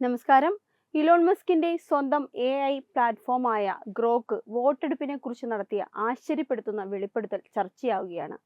നമസ്കാരം. ഇലോൺ മസ്കിന്റെ സ്വന്തം AI പ്ലാറ്റ്ഫോമായ ഗ്രോക്ക് വോട്ടെടുപ്പിനെ കുറിച്ച് നടത്തിയ ആശ്ചര്യപ്പെടുത്തുന്ന വെളിപ്പെടുത്തൽ ചർച്ചയാവുകയാണ്.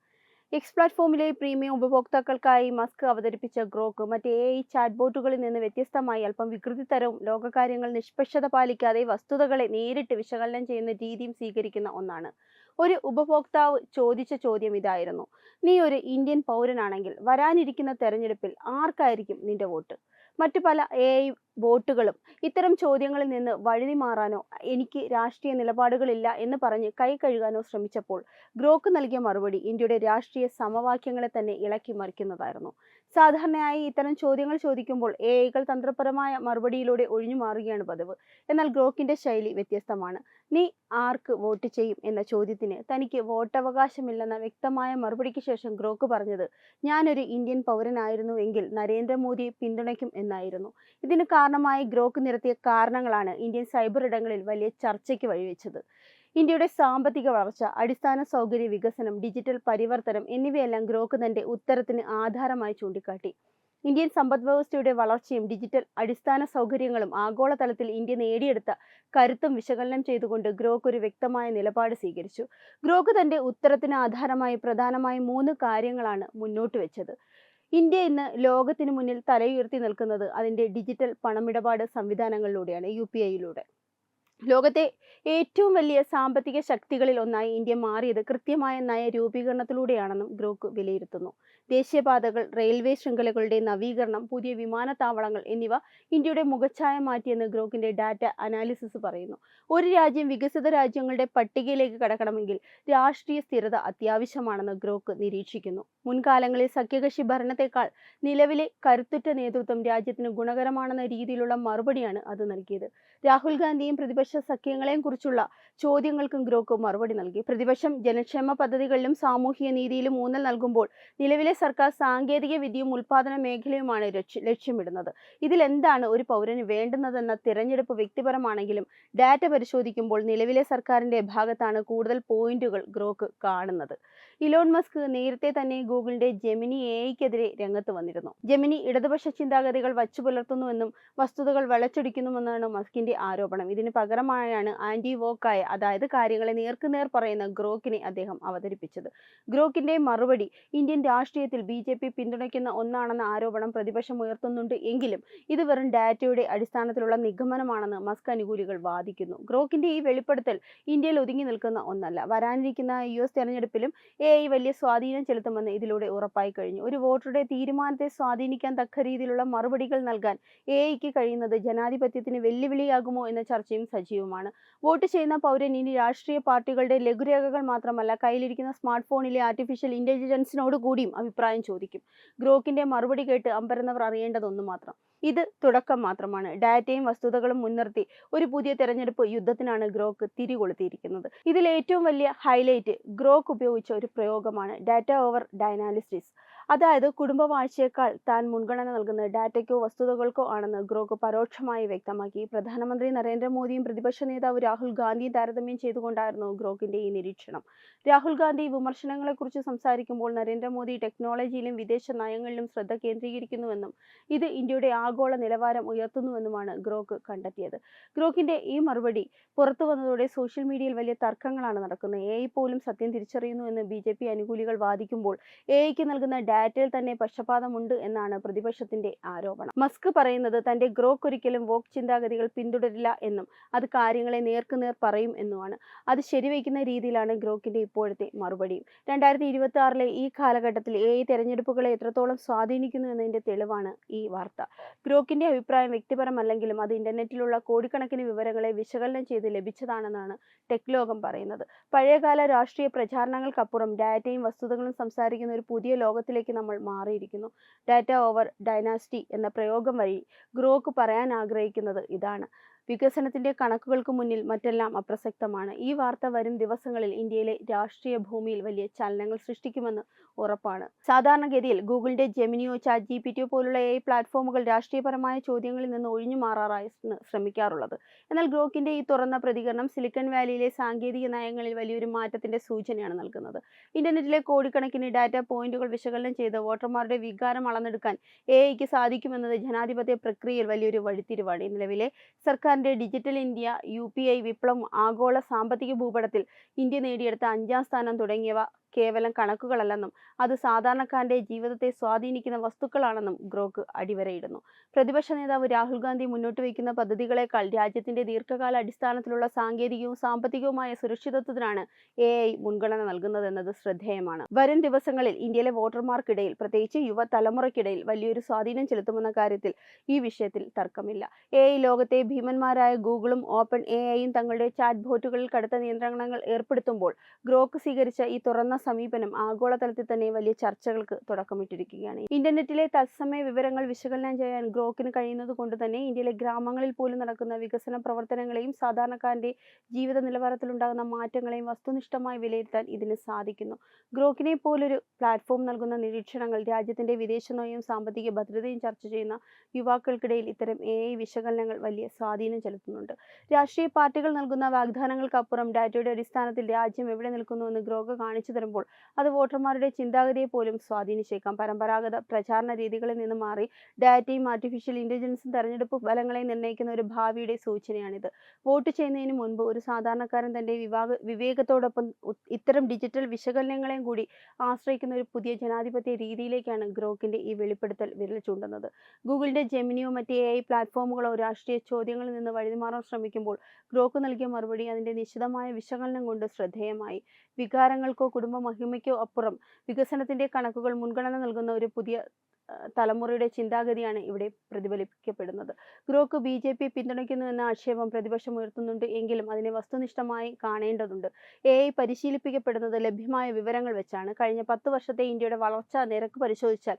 എക്സ് പ്ലാറ്റ്ഫോമിലെ പ്രീമിയം ഉപഭോക്താക്കൾക്കായി മസ്ക് അവതരിപ്പിച്ച ഗ്രോക്ക് മറ്റ് AI ചാറ്റ്ബോട്ടുകളിൽ നിന്ന് വ്യത്യസ്തമായി അല്പം വികൃതിതരവും ലോകകാര്യങ്ങൾ നിഷ്പക്ഷത പാലിക്കാതെ വസ്തുതകളെ നേരിട്ട് വിശകലനം ചെയ്യുന്ന രീതിയും സ്വീകരിക്കുന്ന ഒന്നാണ്. ഒരു ഉപഭോക്താവ് ചോദിച്ച ചോദ്യം ഇതായിരുന്നു: നീ ഒരു ഇന്ത്യൻ പൗരനാണെങ്കിൽ വരാനിരിക്കുന്ന തെരഞ്ഞെടുപ്പിൽ ആർക്കായിരിക്കും നിന്റെ വോട്ട്? മറ്റു പല AI ബോട്ടുകളും ഇത്തരം ചോദ്യങ്ങളിൽ നിന്ന് വഴുതി മാറാനോ എനിക്ക് രാഷ്ട്രീയ നിലപാടുകളില്ല എന്ന് പറഞ്ഞ് കൈ കഴുകാനോ ശ്രമിച്ചപ്പോൾ ഗ്രോക്ക് നൽകിയ മറുപടി ഇന്ത്യയുടെ രാഷ്ട്രീയ സമവാക്യങ്ങളെ തന്നെ ഇളക്കി മറിക്കുന്നതായിരുന്നു. സാധാരണയായി ഇത്തരം ചോദ്യങ്ങൾ ചോദിക്കുമ്പോൾ AI തന്ത്രപരമായ മറുപടിയിലൂടെ ഒഴിഞ്ഞു മാറുകയാണ് പതിവ്. എന്നാൽ ഗ്രോക്കിന്റെ ശൈലി വ്യത്യസ്തമാണ്. നീ ആർക്ക് വോട്ട് ചെയ്യും എന്ന ചോദ്യത്തിന് തനിക്ക് വോട്ടവകാശമില്ലെന്ന വ്യക്തമായ മറുപടിക്ക് ശേഷം ഗ്രോക്ക് പറഞ്ഞത്, ഞാനൊരു ഇന്ത്യൻ പൗരനായിരുന്നു എങ്കിൽ നരേന്ദ്രമോദിയെ പിന്തുണയ്ക്കും എന്നായിരുന്നു. ഇതിന് കാരണമായി ഗ്രോക്ക് നിരത്തിയ കാരണങ്ങളാണ് ഇന്ത്യൻ സൈബർ ഇടങ്ങളിൽ വലിയ ചർച്ചയ്ക്ക് വഴിവെച്ചത്. ഇന്ത്യയുടെ സാമ്പത്തിക വളർച്ച, അടിസ്ഥാന സൗകര്യ വികസനം, ഡിജിറ്റൽ പരിവർത്തനം എന്നിവയെല്ലാം ഗ്രോക്ക് തന്റെ ഉത്തരത്തിന് ആധാരമായി ചൂണ്ടിക്കാട്ടി. ഇന്ത്യൻ സമ്പദ്വ്യവസ്ഥയുടെ വളർച്ചയും ഡിജിറ്റൽ അടിസ്ഥാന സൗകര്യങ്ങളും ആഗോളതലത്തിൽ ഇന്ത്യ നേടിയെടുത്ത കരുത്തും വിശകലനം ചെയ്തുകൊണ്ട് ഗ്രോക്ക് ഒരു വ്യക്തമായ നിലപാട് സ്വീകരിച്ചു. ഗ്രോക്ക് തന്റെ ഉത്തരത്തിന് ആധാരമായി പ്രധാനമായും 3 കാര്യങ്ങളാണ് മുന്നോട്ട് വെച്ചത്. ഇന്ത്യ ഇന്ന് ലോകത്തിന് മുന്നിൽ തലയുയർത്തി നിൽക്കുന്നത് അതിന്റെ ഡിജിറ്റൽ പണമിടപാട് സംവിധാനങ്ങളിലൂടെയാണ്, UPI. ലോകത്തെ ഏറ്റവും വലിയ സാമ്പത്തിക ശക്തികളിൽ ഒന്നായി ഇന്ത്യ മാറിയത് കൃത്യമായ നയരൂപീകരണത്തിലൂടെയാണെന്നും ഗ്രോക്ക് വിലയിരുത്തുന്നു. ദേശീയപാതകൾ, റെയിൽവേ ശൃംഖലകളുടെ നവീകരണം, പുതിയ വിമാനത്താവളങ്ങൾ എന്നിവ ഇന്ത്യയുടെ മുഖച്ഛായ മാറ്റിയെന്ന് ഗ്രോക്കിന്റെ ഡാറ്റ അനാലിസിസ് പറയുന്നു. ഒരു രാജ്യം വികസിത രാജ്യങ്ങളുടെ പട്ടികയിലേക്ക് കടക്കണമെങ്കിൽ രാഷ്ട്രീയ സ്ഥിരത അത്യാവശ്യമാണെന്ന് ഗ്രോക്ക് നിരീക്ഷിക്കുന്നു. മുൻകാലങ്ങളിൽ സഖ്യകക്ഷി ഭരണത്തെക്കാൾ നിലവിലെ കരുത്തുറ്റ നേതൃത്വം രാജ്യത്തിന് ഗുണകരമാണെന്ന രീതിയിലുള്ള മറുപടിയാണ് അത് നൽകിയത്. രാഹുൽ ഗാന്ധിയും പ്രതിപക്ഷ സഖ്യങ്ങളെയും കുറിച്ചുള്ള ചോദ്യങ്ങൾക്കും ഗ്രോക്ക് മറുപടി നൽകി. പ്രതിപക്ഷം ജനക്ഷേമ പദ്ധതികളിലും സാമൂഹിക നീതിയിലും ഊന്നൽ നൽകുമ്പോൾ നിലവിലെ സർക്കാർ സാങ്കേതിക വിദ്യയും ഉൽപാദന മേഖലയുമാണ് ലക്ഷ്യമിടുന്നത്. ഇതിലെന്താണ് ഒരു പൗരന് വേണ്ടുന്നതെന്ന തിരഞ്ഞെടുപ്പ് വ്യക്തിപരമാണെങ്കിലും ഡാറ്റ പരിശോധിക്കുമ്പോൾ നിലവിലെ സർക്കാരിന്റെ ഭാഗത്താണ് കൂടുതൽ പോയിന്റുകൾ ഗ്രോക്ക് കാണുന്നത്. ഇലോൺ മസ്ക് നേരത്തെ തന്നെ ഗൂഗിളിന്റെ ജെമിനി AIക്കെതിരെ രംഗത്ത് വന്നിരുന്നു. ജെമിനി ഇടതുപക്ഷ ചിന്താഗതികൾ വച്ചു പുലർത്തുന്നുവെന്നും വസ്തുതകൾ വളച്ചൊടിക്കുന്നുവെന്നാണ് മസ്കിന്റെ ആരോപണം. ഇതിന് പകരമായാണ് ആന്റി വോക്കായ, അതായത് കാര്യങ്ങളെ നേർക്കുനേർ പറയുന്ന ഗ്രോക്കിനെ അദ്ദേഹം അവതരിപ്പിച്ചത്. ഗ്രോക്കിന്റെ മറുപടി ഇന്ത്യൻ രാഷ്ട്രീയത്തിൽ BJP പിന്തുണയ്ക്കുന്ന ഒന്നാണെന്ന ആരോപണം പ്രതിപക്ഷം ഉയർത്തുന്നുണ്ട് എങ്കിലും ഇത് വെറും ഡാറ്റയുടെ അടിസ്ഥാനത്തിലുള്ള നിഗമനമാണെന്ന് മസ്ക് അനുകൂലികൾ വാദിക്കുന്നു. ഗ്രോക്കിന്റെ ഈ വെളിപ്പെടുത്തൽ ഇന്ത്യയിൽ ഒതുങ്ങി നിൽക്കുന്ന ഒന്നല്ല. വരാനിരിക്കുന്ന US തെരഞ്ഞെടുപ്പിലും AI വലിയ സ്വാധീനം ചെലുത്തുമെന്ന് ഇതിലൂടെ ഉറപ്പായി കഴിഞ്ഞു. ഒരു വോട്ടറുടെ തീരുമാനത്തെ സ്വാധീനിക്കാൻ തക്ക രീതിയിലുള്ള മറുപടികൾ നൽകാൻ AIക്ക് കഴിയുന്നത് ജനാധിപത്യത്തിന് വെല്ലുവിളിയാകുമോ എന്ന ചർച്ചയും സജീവമാണ്. വോട്ട് ചെയ്യുന്ന പൗരൻ ഇനി രാഷ്ട്രീയ പാർട്ടികളുടെ ലഘുരേഖകൾ മാത്രമല്ല, കയ്യിലിരിക്കുന്ന സ്മാർട്ട് ഫോണിലെ ആർട്ടിഫിഷ്യൽ ഇന്റലിജൻസിനോട് കൂടിയും അഭിപ്രായം ചോദിക്കും. ഗ്രോക്കിന്റെ മറുപടി കേട്ട് അമ്പരന്നവർ അറിയേണ്ടതൊന്നു മാത്രം: ഇത് തുടക്കം മാത്രമാണ്. ഡാറ്റയും വസ്തുതകളും മുൻനിർത്തി ഒരു പുതിയ തെരഞ്ഞെടുപ്പ് യുദ്ധത്തിനാണ് ഗ്രോക്ക് തിരികൊളുത്തിയിരിക്കുന്നത്. ഇതിൽ ഏറ്റവും വലിയ ഹൈലൈറ്റ് ഗ്രോക്ക് ഉപയോഗിച്ച ഒരു പ്രയോഗമാണ് ഡാറ്റ ഓവർ ഡയനാലിസിസ്. അതായത് കുടുംബവാഴ്ചയേക്കാൾ താൻ മുൻഗണന നൽകുന്നത് ഡാറ്റയ്ക്കോ വസ്തുതകൾക്കോ ആണെന്ന് ഗ്രോക്ക് പരോക്ഷമായി വ്യക്തമാക്കി. പ്രധാനമന്ത്രി നരേന്ദ്രമോദിയും പ്രതിപക്ഷ നേതാവ് രാഹുൽ ഗാന്ധിയും താരതമ്യം ചെയ്തുകൊണ്ടായിരുന്നു ഗ്രോക്കിന്റെ ഈ നിരീക്ഷണം. രാഹുൽ ഗാന്ധി വിമർശനങ്ങളെക്കുറിച്ച് സംസാരിക്കുമ്പോൾ നരേന്ദ്രമോദി ടെക്നോളജിയിലും വിദേശ നയങ്ങളിലും ശ്രദ്ധ കേന്ദ്രീകരിക്കുന്നുവെന്നും ഇത് ഇന്ത്യയുടെ ആഗോള നിലവാരം ഉയർത്തുന്നുവെന്നുമാണ് ഗ്രോക്ക് കണ്ടെത്തിയത്. ഗ്രോക്കിന്റെ ഈ മറുപടി പുറത്തു വന്നതോടെ സോഷ്യൽ മീഡിയയിൽ വലിയ തർക്കങ്ങളാണ് നടക്കുന്നത്. AI പോലും സത്യം തിരിച്ചറിയുന്നു എന്ന് BJP അനുകൂലികൾ വാദിക്കുമ്പോൾ AIക്ക് നൽകുന്ന ഡാറ്റയിൽ തന്നെ പക്ഷപാതമുണ്ട് എന്നാണ് പ്രതിപക്ഷത്തിന്റെ ആരോപണം. മസ്ക് പറയുന്നത് തന്റെ ഗ്രോക്ക് ഒരിക്കലും വോക്ക് ചിന്താഗതികൾ പിന്തുടരില്ല എന്നും അത് കാര്യങ്ങളെ നേർക്കുനേർ പറയും എന്നുമാണ്. അത് ശരിവയ്ക്കുന്ന രീതിയിലാണ് ഗ്രോക്കിന്റെ ഇപ്പോഴത്തെ മറുപടിയും. 2026 ഈ കാലഘട്ടത്തിൽ AI തെരഞ്ഞെടുപ്പുകളെ എത്രത്തോളം സ്വാധീനിക്കുന്നു എന്നതിന്റെ തെളിവാണ് ഈ വാർത്ത. ഗ്രോക്കിന്റെ അഭിപ്രായം വ്യക്തിപരമല്ലെങ്കിലും അത് ഇന്റർനെറ്റിലുള്ള കോടിക്കണക്കിന് വിവരങ്ങളെ വിശകലനം ചെയ്ത് ലഭിച്ചതാണെന്നാണ് ടെക് ലോകം പറയുന്നത്. പഴയകാല രാഷ്ട്രീയ പ്രചാരണങ്ങൾക്കപ്പുറം ഡാറ്റയും വസ്തുതകളും സംസാരിക്കുന്ന ഒരു പുതിയ ലോകത്തിലേക്ക് നമ്മൾ മാറിയിരിക്കുന്നു. ഡാറ്റ ഓവർ ഡൈനാസ്റ്റി എന്ന പ്രയോഗം വഴി ഗ്രോക്ക് പറയാൻ ആഗ്രഹിക്കുന്നത് ഇതാണ്: വികസനത്തിന്റെ കണക്കുകൾക്ക് മുന്നിൽ മറ്റെല്ലാം അപ്രസക്തമാണ്. ഈ വാർത്ത വരും ദിവസങ്ങളിൽ ഇന്ത്യയിലെ രാഷ്ട്രീയ ഭൂമിയിൽ വലിയ ചലനങ്ങൾ സൃഷ്ടിക്കുമെന്ന് ഉറപ്പാണ്. സാധാരണഗതിയിൽ ഗൂഗിളിന്റെ ജെമിനിയോ ChatGPTയോ പോലുള്ള AI പ്ലാറ്റ്ഫോമുകൾ രാഷ്ട്രീയപരമായ ചോദ്യങ്ങളിൽ നിന്ന് ഒഴിഞ്ഞു മാറാറാണ് ശ്രമിക്കാറുള്ളത്. എന്നാൽ ഗ്രോക്കിന്റെ ഈ തുറന്ന പ്രതികരണം സിലിക്കൺ വാലിയിലെ സാങ്കേതിക നയങ്ങളിൽ വലിയൊരു മാറ്റത്തിന്റെ സൂചനയാണ് നൽകുന്നത്. ഇന്റർനെറ്റിലെ കോടിക്കണക്കിന് ഡാറ്റ പോയിന്റുകൾ വിശകലനം ചെയ്ത് വോട്ടർമാരുടെ വികാരം അളന്നെടുക്കാൻ AIക്ക് സാധിക്കുമെന്നത് ജനാധിപത്യ പ്രക്രിയയിൽ വലിയൊരു വഴിത്തിരിവാണ്. നിലവിലെ സർക്കാരിന്റെ ഡിജിറ്റൽ ഇന്ത്യ, UPI വിപ്ലവം, ആഗോള സാമ്പത്തിക ഭൂപടത്തിൽ ഇന്ത്യ നേടിയെടുത്ത 5ാം സ്ഥാനം തുടങ്ങിയവ കേവലം കണക്കുകളല്ലെന്നും അത് സാധാരണക്കാരന്റെ ജീവിതത്തെ സ്വാധീനിക്കുന്ന വസ്തുക്കളാണെന്നും ഗ്രോക്ക് അടിവരയിടുന്നു. പ്രതിപക്ഷ നേതാവ് രാഹുൽ ഗാന്ധി മുന്നോട്ട് വയ്ക്കുന്ന പദ്ധതികളെക്കാൾ രാജ്യത്തിന്റെ ദീർഘകാല അടിസ്ഥാനത്തിലുള്ള സാങ്കേതികവും സാമ്പത്തികവുമായ സുരക്ഷിതത്വത്തിനാണ് AI മുൻഗണന നൽകുന്നതെന്നത് ശ്രദ്ധേയമാണ്. വരും ദിവസങ്ങളിൽ ഇന്ത്യയിലെ വോട്ടർമാർക്കിടയിൽ, പ്രത്യേകിച്ച് യുവതലമുറയ്ക്കിടയിൽ വലിയൊരു സ്വാധീനം ചെലുത്തുമെന്ന കാര്യത്തിൽ ഈ വിഷയത്തിൽ തർക്കമില്ല. AI ലോകത്തെ ഭീമന്മാരായ ഗൂഗിളും ഓപ്പൺ AIയും തങ്ങളുടെ ചാറ്റ് ബോട്ടുകളിൽ കടുത്ത നിയന്ത്രണങ്ങൾ ഏർപ്പെടുത്തുമ്പോൾ ഗ്രോക്ക് സ്വീകരിച്ച ഈ തുറന്ന സമീപനം ആഗോളതലത്തിൽ തന്നെ വലിയ ചർച്ചകൾക്ക് തുടക്കമിട്ടിരിക്കുകയാണ്. ഇന്റർനെറ്റിലെ തത്സമയ വിവരങ്ങൾ വിശകലനം ചെയ്യാൻ ഗ്രോക്കിന് കഴിയുന്നത് കൊണ്ട് തന്നെ ഇന്ത്യയിലെ ഗ്രാമങ്ങളിൽ പോലും നടക്കുന്ന വികസന പ്രവർത്തനങ്ങളെയും സാധാരണക്കാരന്റെ ജീവിത നിലവാരത്തിലുണ്ടാകുന്ന മാറ്റങ്ങളെയും വസ്തുനിഷ്ഠമായി വിലയിരുത്താൻ ഇതിന് സാധിക്കുന്നു. ഗ്രോക്കിനെ പോലൊരു പ്ലാറ്റ്ഫോം നൽകുന്ന നിരീക്ഷണങ്ങൾ രാജ്യത്തിന്റെ വിദേശ നയവും സാമ്പത്തിക ഭദ്രതയും ചർച്ച ചെയ്യുന്ന യുവാക്കൾക്കിടയിൽ ഇത്തരം AI വിശകലനങ്ങൾ വലിയ സ്വാധീനം ചെലുത്തുന്നുണ്ട്. രാഷ്ട്രീയ പാർട്ടികൾ നൽകുന്ന വാഗ്ദാനങ്ങൾക്കപ്പുറം ഡാറ്റയുടെ അടിസ്ഥാനത്തിൽ രാജ്യം എവിടെ നിൽക്കുന്നുവെന്ന് ഗ്രോക്ക് കാണിച്ചു തരുമ്പോൾ അത് വോട്ടർമാരുടെ ചിന്താഗതിയെ പോലും സ്വാധീനിച്ചേക്കാം. പരമ്പരാഗത പ്രചാരണ രീതികളിൽ നിന്ന് മാറി ഡാറ്റയും ആർട്ടിഫിഷ്യൽ ഇന്റലിജൻസും തെരഞ്ഞെടുപ്പ് ഫലങ്ങളെ നിർണ്ണയിക്കുന്ന ഒരു ഭാവിയുടെ സൂചനയാണിത്. വോട്ട് ചെയ്യുന്നതിന് മുൻപ് ഒരു സാധാരണക്കാരൻ തന്റെ വിവേകത്തോടൊപ്പം ഇത്തരം ഡിജിറ്റൽ വിശകലനങ്ങളെയും കൂടി ആശ്രയിക്കുന്ന ഒരു പുതിയ ജനാധിപത്യ രീതിയിലേക്കാണ് ഗ്രോക്കിന്റെ ഈ വെളിപ്പെടുത്തൽ വിരൽ ചൂണ്ടുന്നത്. ഗൂഗിളിന്റെ ജെമിനിയോ മറ്റ് AI പ്ലാറ്റ്ഫോമുകളോ രാഷ്ട്രീയ ചോദ്യങ്ങളിൽ നിന്ന് വഴിമാറാൻ ശ്രമിക്കുമ്പോൾ ഗ്രോക്ക് നൽകിയ മറുപടി അതിന്റെ നിശിതമായ വിശകലനം കൊണ്ട് ശ്രദ്ധേയമായി. വികാരങ്ങൾക്കോ കുടുംബ മഹിമയ്ക്കോ അപ്പുറം വികസനത്തിന്റെ കണക്കുകൾ മുൻഗണന നൽകുന്ന ഒരു പുതിയ തലമുറയുടെ ചിന്താഗതിയാണ് ഇവിടെ പ്രതിഫലിക്കപ്പെടുന്നത്. ഗ്രോക്ക് BJP പിന്തുണയ്ക്കുന്നു എന്ന ആക്ഷേപം പ്രതിപക്ഷം ഉയർത്തുന്നുണ്ട് എങ്കിലും അതിനെ വസ്തുനിഷ്ഠമായി കാണേണ്ടതുണ്ട്. AI പരിശീലിപ്പിക്കപ്പെടുന്നത് ലഭ്യമായ വിവരങ്ങൾ വെച്ചാണ്. കഴിഞ്ഞ 10 വർഷത്തെ ഇന്ത്യയുടെ വളർച്ചാ നിരക്ക് പരിശോധിച്ചാൽ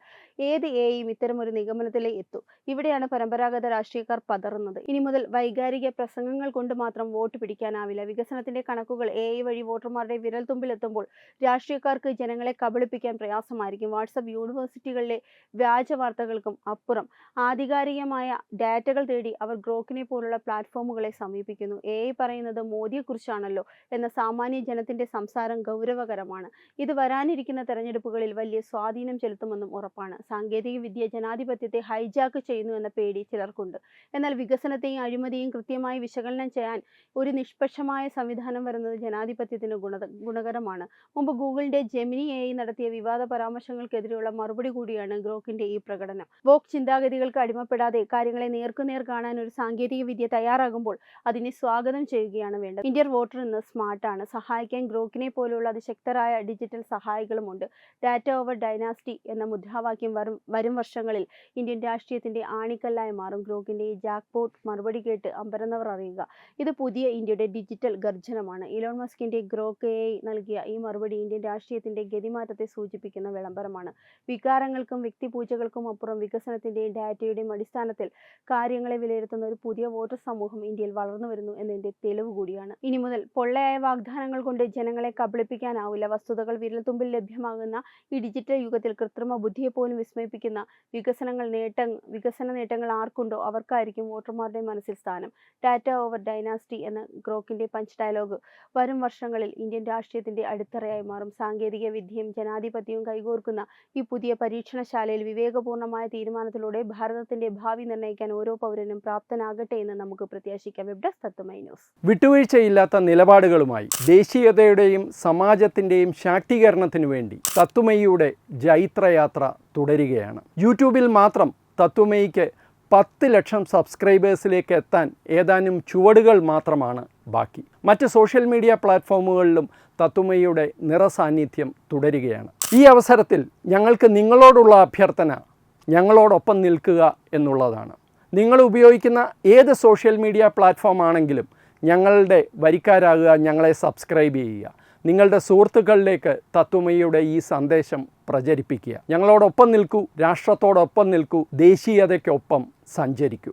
ഏത് AIയും ഇത്തരമൊരു നിഗമനത്തിലേ എത്തൂ. ഇവിടെയാണ് പരമ്പരാഗത രാഷ്ട്രീയക്കാർ പതറുന്നത്. ഇനി മുതൽ വൈകാരിക പ്രസംഗങ്ങൾ കൊണ്ട് മാത്രം വോട്ട് പിടിക്കാനാവില്ല. വികസനത്തിന്റെ കണക്കുകൾ AI വഴി വോട്ടർമാരുടെ വിരൽത്തുമ്പിലെത്തുമ്പോൾ രാഷ്ട്രീയക്കാർക്ക് ജനങ്ങളെ കബളിപ്പിക്കാൻ പ്രയാസമായിരിക്കും. വാട്സ്ആപ്പ് യൂണിവേഴ്സിറ്റികളിലെ വ്യാജ വാർത്തകൾക്കും അപ്പുറം ആധികാരികമായ ഡാറ്റകൾ തേടി അവർ ഗ്രോക്കിനെ പോലുള്ള പ്ലാറ്റ്ഫോമുകളെ സമീപിക്കുന്നു. AI പറയുന്നത് മോദിയെക്കുറിച്ചാണല്ലോ എന്ന സാമാന്യ ജനത്തിന്റെ സംസാരം ഗൗരവകരമാണ്. ഇത് വരാനിരിക്കുന്ന തെരഞ്ഞെടുപ്പുകളിൽ വലിയ സ്വാധീനം ചെലുത്തുമെന്നും ഉറപ്പാണ്. സാങ്കേതിക വിദ്യ ജനാധിപത്യത്തെ ഹൈജാക്ക് ചെയ്യുന്നു എന്ന പേടി ചിലർക്കുണ്ട്. എന്നാൽ വികസനത്തെയും അഴിമതിയെയും കൃത്യമായി വിശകലനം ചെയ്യാൻ ഒരു നിഷ്പക്ഷമായ സംവിധാനം വരുന്നത് ജനാധിപത്യത്തിന് ഗുണകരമാണ്. മുമ്പ് ഗൂഗിളിന്റെ ജെമിനി AI നടത്തിയ വിവാദ പരാമർശങ്ങൾക്കെതിരെയുള്ള മറുപടി കൂടിയാണ് ഗ്രോക്കിന്റെ ഈ പ്രകടനം. വോക്ക് ചിന്താഗതികൾക്ക് അടിമപ്പെടാതെ കാര്യങ്ങളെ നേർക്കുനേർ കാണാൻ ഒരു സാങ്കേതിക വിദ്യ തയ്യാറാകുമ്പോൾ അതിനെ സ്വാഗതം ചെയ്യുകയാണ് വേണ്ടത്. ഇന്ത്യൻ വോട്ടർ ഇന്ന് സ്മാർട്ടാണ്. സഹായിക്കാൻ ഗ്രോക്കിനെ പോലുള്ള അതിശക്തരായ ഡിജിറ്റൽ സഹായികളുമുണ്ട്. ഡാറ്റ ഓവർ ഡൈനാസ്റ്റി എന്ന മുദ്രാവാക്യം വരും വർഷങ്ങളിൽ ഇന്ത്യൻ രാഷ്ട്രീയത്തിന്റെ ആണിക്കല്ലായി മാറും. ഗ്രോക്കിന്റെ ഈ ജാക്ക്പോട്ട് മറുപടി കേട്ട് അമ്പരന്നവർ അറിയുക, ഇത് പുതിയ ഇന്ത്യയുടെ ഡിജിറ്റൽ ഗർജനമാണ്. ഇലോൺ മസ്കിന്റെ ഗ്രോക്ക് AI നൽകിയ ഈ മറുപടി ഇന്ത്യൻ രാഷ്ട്രീയത്തിന്റെ ഗതിമാറ്റത്തെ സൂചിപ്പിക്കുന്ന വിളംബരമാണ്. വികാരങ്ങൾക്കും വ്യക്തിപൂജകൾക്കും അപ്പുറം വികസനത്തിന്റെയും ഡാറ്റയുടെയും അടിസ്ഥാനത്തിൽ കാര്യങ്ങളെ വിലയിരുത്തുന്ന ഒരു പുതിയ വോട്ടർ സമൂഹം ഇന്ത്യയിൽ വളർന്നു വരുന്നു എന്നതിന്റെ തെളിവ് കൂടിയാണ്. ഇനി മുതൽ പൊള്ളയായ വാഗ്ദാനങ്ങൾ കൊണ്ട് ജനങ്ങളെ കബളിപ്പിക്കാനാവില്ല. വസ്തുതകൾ വിരൽത്തുമ്പിൽ ലഭ്യമാകുന്ന ഈ ഡിജിറ്റൽ യുഗത്തിൽ കൃത്രിമ ബുദ്ധിയെ പോലും വിസ്മയിപ്പിക്കുന്ന വികസന നേട്ടങ്ങൾ ആർക്കുണ്ടോ അവർക്കായിരിക്കും വോട്ടർമാരുടെ മനസ്സിൽ സ്ഥാനം. ഡാറ്റ ഓവർ ഡൈനാസ്റ്റി എന്ന ഗ്രോക്കിന്റെ പഞ്ച് ഡയലോഗ് വരും വർഷങ്ങളിൽ ഇന്ത്യൻ രാഷ്ട്രീയത്തിന്റെ അടിത്തറയായി മാറും. സാങ്കേതിക വിദ്യയും ജനാധിപത്യവും കൈകോർക്കുന്ന ഈ പുതിയ പരീക്ഷണശാലയിൽ വിവേകപൂർണമായ തീരുമാനത്തിലൂടെ ഭാരതത്തിന്റെ ഭാവി നിർണ്ണയിക്കാൻ ഓരോ പൗരനും പ്രാപ്തനാകട്ടെ എന്ന് നമുക്ക് പ്രത്യാശിക്കാം. വെബ് ഡെസ്ക് തത്വമൈ ന്യൂസ്. വിട്ടുവീഴ്ചയില്ലാത്ത നിലപാടുകളുമായി ദേശീയതയുടെയും സമാജത്തിന്റെയും ശാക്തീകരണത്തിനു വേണ്ടി തത്വമയിയുടെ ജൈത്രയാത്ര തുടരുകയാണ്. യൂട്യൂബിൽ മാത്രം തത്വമയിക്ക് 10 ലക്ഷം സബ്സ്ക്രൈബേഴ്സിലേക്ക് എത്താൻ ഏതാനും ചുവടുകൾ മാത്രമാണ് ബാക്കി. മറ്റ് സോഷ്യൽ മീഡിയ പ്ലാറ്റ്ഫോമുകളിലും തത്വമയിയുടെ നിറസാന്നിധ്യം തുടരുകയാണ്. ഈ അവസരത്തിൽ ഞങ്ങൾക്ക് നിങ്ങളോടുള്ള അഭ്യർത്ഥന ഞങ്ങളോടൊപ്പം നിൽക്കുക എന്നുള്ളതാണ്. നിങ്ങൾ ഉപയോഗിക്കുന്ന ഏത് സോഷ്യൽ മീഡിയ പ്ലാറ്റ്ഫോം ആണെങ്കിലും ഞങ്ങളുടെ വരിക്കാരാകുക, ഞങ്ങളെ സബ്സ്ക്രൈബ് ചെയ്യുക. നിങ്ങളുടെ സുഹൃത്തുക്കളിലേക്ക് തത്വമയിയുടെ ഈ സന്ദേശം പ്രചരിപ്പിക്കുക. ഞങ്ങളോടൊപ്പം നിൽക്കൂ, രാഷ്ട്രത്തോടൊപ്പം നിൽക്കൂ, ദേശീയതയ്ക്കൊപ്പം സഞ്ചരിക്കൂ.